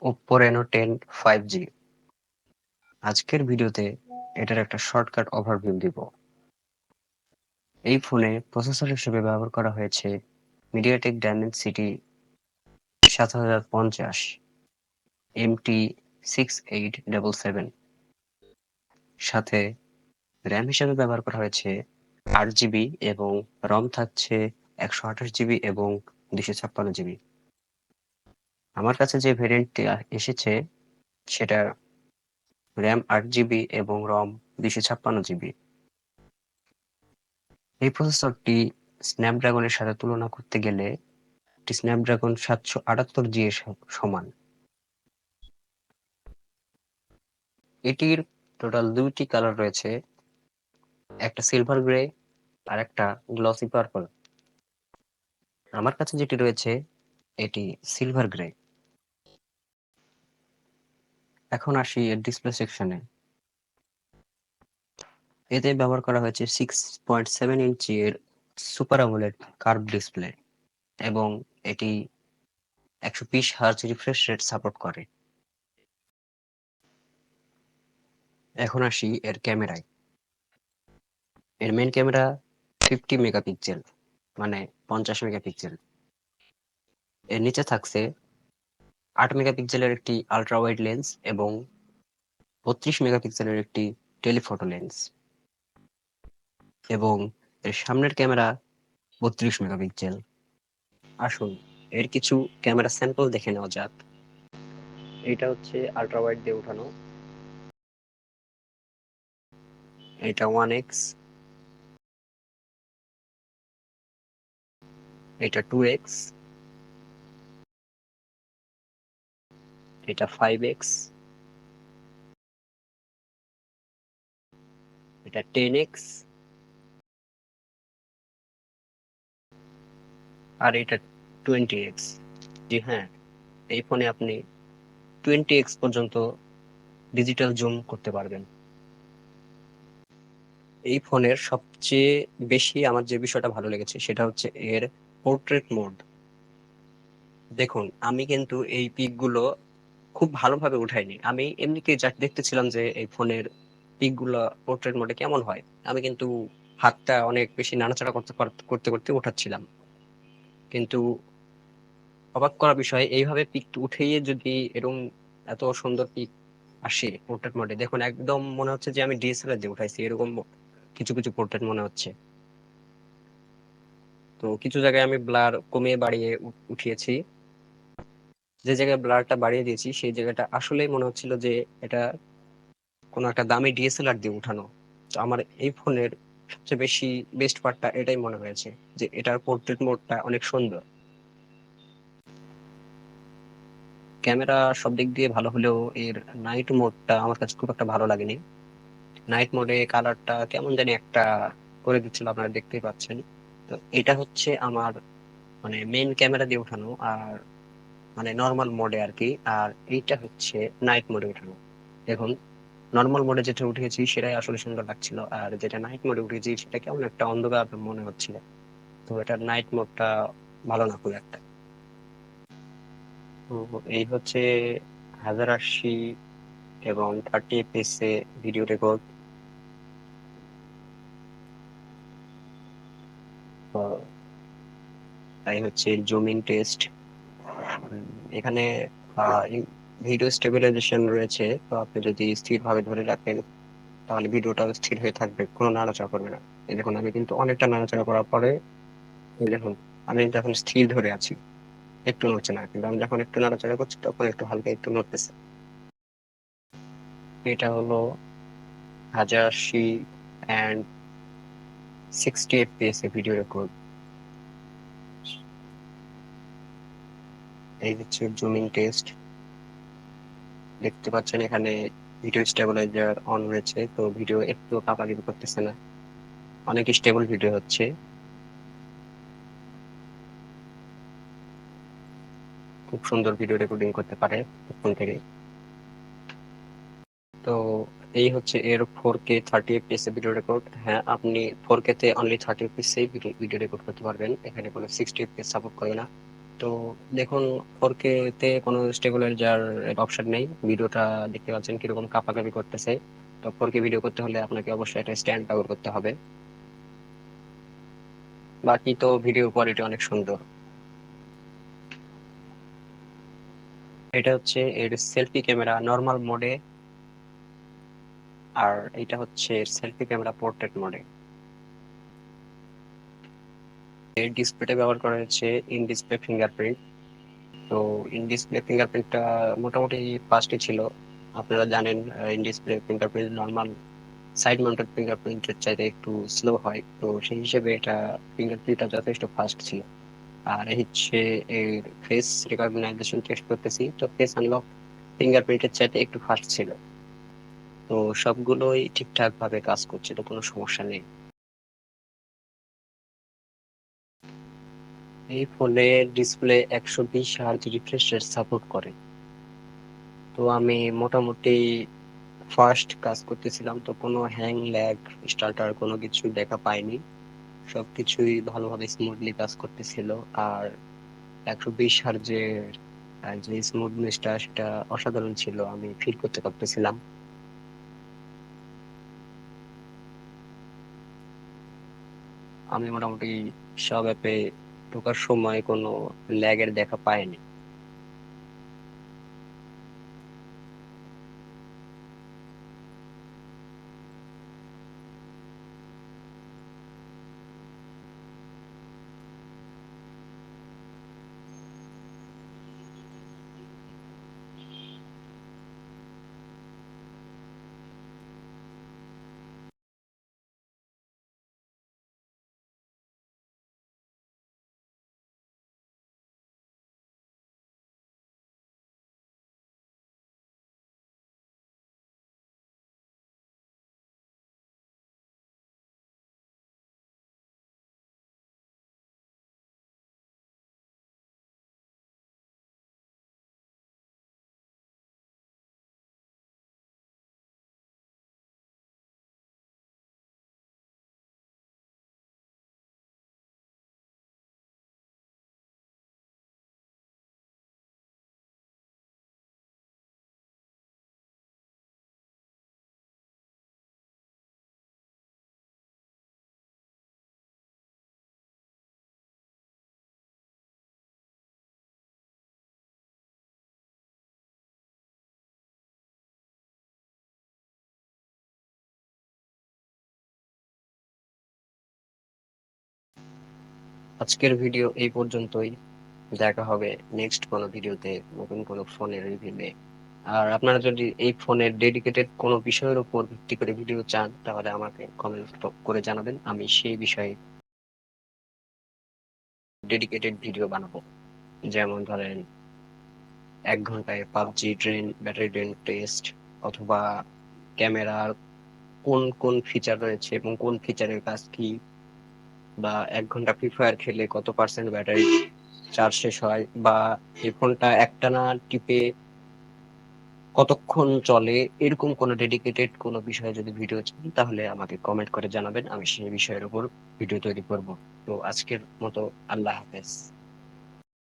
Oppo Reno 10 5G। আজকের ভিডিওতে এটার একটা শর্টকাট ওভারভিউ দিব। এই ফোনে প্রসেসর হিসেবে ব্যবহার করা হয়েছে MediaTek Dimensity 7050 MT6877, সাথে র্যাম হিসেবে ব্যবহার করা হয়েছে 8 জিবি এবং রম থাকছে 128 জিবি এবং 256 জিবি। আমার কাছে যে ভেরিয়েন্টটি এসেছে সেটা র্যাম 8 জিবি এবং রম 256 জিবি। এই প্রসেসরটি স্ন্যাপড্রাগনের সাথে তুলনা করতে গেলে এটি স্ন্যাপড্রাগন 778G এর সমান। এটির টোটাল দুইটি কালার রয়েছে, একটা সিলভার গ্রে আর একটা গ্লসি পার্পল। আমার কাছে যেটি রয়েছে এটি সিলভার গ্রে। এখন আসি এর ডিসপ্লে সেকশনে। এতে ব্যবহার করা হয়েছে 6.7 ইঞ্চি এর সুপার আমোলেড কার্ভ ডিসপ্লে এবং এটি 120 Hz রিফ্রেশ রেট সাপোর্ট করে। এখন আসি এর ক্যামেরায়। এর মেইন ক্যামেরা 50 মেগাপিক্সেল, মানে 50 মেগাপিক্সেল। এর নিচে থাকছে 8 মেগাপিক্সেলের একটি আল্ট্রা ওয়াইড লেন্স এবং 32 মেগাপিক্সেলের একটি টেলিফটো লেন্স, এবং এর সামনের ক্যামেরা 32 মেগাপিক্সেল। আসুন এর কিছু ক্যামেরা স্যাম্পল দেখে নেওয়া যাক। এটা হচ্ছে আল্ট্রা ওয়াইড দিয়ে উঠানো। এটা 1x, এটা 2x, এটা 5x, এটা 10x, আর এটা 20x। জি হ্যাঁ, এই ফোনে আপনি 20x পর্যন্ত ডিজিটাল জুম করতে পারবেন। এই ফোনের সবচেয়ে বেশি আমার যে বিষয়টা ভালো লেগেছে সেটা হচ্ছে এর পোর্ট্রেট মোড। দেখুন, আমি কিন্তু এই পিকগুলো খুব ভালোভাবে উঠাইনি। আমি এমনিতেই জাস্ট দেখতেছিলাম যে এই ফোনের পিকগুলো পোর্ট্রেট মোডে কেমন হয়। আমি কিন্তু হাতটা অনেক বেশি নাড়াচাড়া করতে করতে উঠাচ্ছিলাম। কিন্তু অবাক করা বিষয়, এইভাবে পিক উঠিয়ে যদি এরকম এত সুন্দর পিক আসে পোর্ট্রেট মোডে, দেখুন একদম মনে হচ্ছে যে আমি ডিএসএলআর দিয়ে উঠাইছি, এরকম কিছু কিছু পোর্ট্রেট মনে হচ্ছে। তো কিছু জায়গায় আমি ব্লার কমিয়ে বাড়িয়ে উঠিয়েছি। যে জায়গায় ব্লারটা বাড়িয়ে দিয়েছি সেই জায়গাটা আসলেই মনে হচ্ছিল যে এটা কোনো একটা দামি ডিএসএলআর দিয়ে উঠানো। তো আমার এই ফোনের সবচেয়ে বেশি বেস্ট পার্টটা এটাই মনে হয়েছে, যে এটার পোর্ট্রেট মোডটা অনেক সুন্দর। ক্যামেরা সব দিক দিয়ে ভালো হলেও এর নাইট মোডটা আমার কাছে খুব একটা ভালো লাগেনি। নাইট মোডে কালারটা কেমন জানি একটা করে দিচ্ছিল, আপনারা দেখতেই পাচ্ছেন। তো এটা হচ্ছে আমার মানে মেইন ক্যামেরা দিয়ে উঠানো, আর মানে নর্মাল মোডে আর কি। আর এইটা হচ্ছে নাইট মোডে উঠানো। দেখুন, নর্মাল মোডে যেটা উঠিয়েছি সেটাই আসলে সুন্দর লাগছিল, আর যেটা নাইট মোডে উঠিয়েছি সেটা কেমন একটা অন্ধকার মনে হচ্ছিল। তো এটার নাইট মোডটা ভালো না খুব একটা। তো এই হচ্ছে 1080 এবং 30 fps এ ভিডিও রেকর্ড। তাই হচ্ছে জুমিং টেস্ট। এখানে ভিডিও স্টেবিলাইজেশন রয়েছে, তো আপনি যদি স্থিরভাবে ধরে রাখেন তাহলে ভিডিওটা স্থির হয়ে থাকবে, কোনো নাড়াচাড়া করবে না। এই দেখুন, আমি কিন্তু অনেকটা নাড়াচাড়া করার পরে এই দেখুন আমি যখন স্থির ধরে আছি একটু নড়ছে না, কিন্তু আমি যখন একটু নাড়াচাড়া করছি তখন একটু হালকা একটু নড়তেছে। এটা হলো 1080 and 60 fps A video record. এই হচ্ছে জুমিং টেস্ট। দেখতে পাচ্ছেন এখানে ভিডিও স্টেবিলাইজার অন রয়েছে, তো ভিডিও একটু কাঁপাকাঁপি করতেছে না, অনেক স্টেবল ভিডিও হচ্ছে। খুব সুন্দর ভিডিও রেকর্ডিং করতে পারে ফোন থেকে। তো এই হচ্ছে এর 4K 30 fps এ ভিডিও রেকর্ড। হ্যাঁ, আপনি 4K তে অনলি 30 fps এই ভিডিও রেকর্ড করতে পারবেন, এখানে কোনো 60 fps সাপোর্ট করে না। তো দেখুন, 4K তে কোনো স্টেবিলাইজার অপশন নেই। ভিডিওটা দেখতে পাচ্ছেন কিরকম কাঁপাকাঁপি করতেছে। তো 4K ভিডিও করতে হলে আপনাকে অবশ্যই একটা স্ট্যান্ড ব্যবহার করতে হবে। বাকি তো ভিডিও কোয়ালিটি অনেক সুন্দর। এটা হচ্ছে এর সেলফি ক্যামেরা নর্মাল মোডে, আর এটা হচ্ছে সেলফি ক্যামেরা পোর্ট্রেট মোডে। এর ডিসপ্লেতে ব্যবহার করা হয়েছে ইন ডিসপ্লে ফিঙ্গারপ্রিন্ট। তো ইন ডিসপ্লে ফিঙ্গারপ্রিন্টটা মোটামুটি ফাস্টই ছিল। আপনারা জানেন in display fingerprint normal side mounted ফিঙ্গারপ্রিন্টের চাইতে একটু স্লো হয়, তো সেই হিসেবে এটা ফিঙ্গারপ্রিন্টটা যথেষ্ট ফাস্ট ছিল। আর এই হচ্ছে এর ফেস রেকগনাইজেশন টেস্ট করতেছি, তো ফেস আনলক ফিঙ্গারপ্রিন্টের চাইতে একটু ফাস্ট ছিল। তো সবগুলোই ঠিকঠাক ভাবে কাজ করছে, তো কোনো সমস্যা নেই। এই ফোনের display 120 hertz refresh rate support করে। তো আমি মোটামুটি ফার্স্ট কাজ করতেছিলাম, তো কোনো হ্যাং ল্যাগ স্টার্টার কোনো কিছু দেখা পাইনি। সবকিছুই ভালোভাবে স্মুথলি কাজ করতেছিল। আর 120 হার্জের যে স্মুথনেসটা সেটা অসাধারণ ছিল, আমি ফিল করতে পারতেছিলাম। আমি মোটামুটি সব অ্যাপে ঢোকার সময় কোনো ল্যাগের দেখা পাইনি। আজকের ভিডিও এই পর্যন্তই। দেখা হবে নেক্সট কোনো ভিডিওতে নতুন কোনো ফোনের রিভিউ। আর আপনারা যদি এই ফোনের ডেডিকেটেড কোনো বিষয়ের উপর ভিত্তি করে ভিডিও চান, তাহলে আমাকে কমেন্ট করে জানাবেন, আমি সেই বিষয়ে ডেডিকেটেড ভিডিও বানাবো। যেমন ধরেন 1 ঘন্টায় PUBG drain battery drain test, অথবা ক্যামেরার কোন কোন ফিচার রয়েছে এবং কোন ফিচারের কাজ কি, বা 1 ঘন্টা ফ্রি ফায়ার খেলে কত পার্সেন্ট ব্যাটারি চার্জ শেষ হয়, বা এই ফোনটা একটানা টিপে কতক্ষণ চলে, এরকম কোনো ডেডিকেটেড কোনো বিষয়ে যদি ভিডিও চান তাহলে আমাকে কমেন্ট করে জানাবেন, আমি সেই বিষয়ের উপর ভিডিও তৈরি করব। তো আজকের মতো আল্লাহ হাফেজ।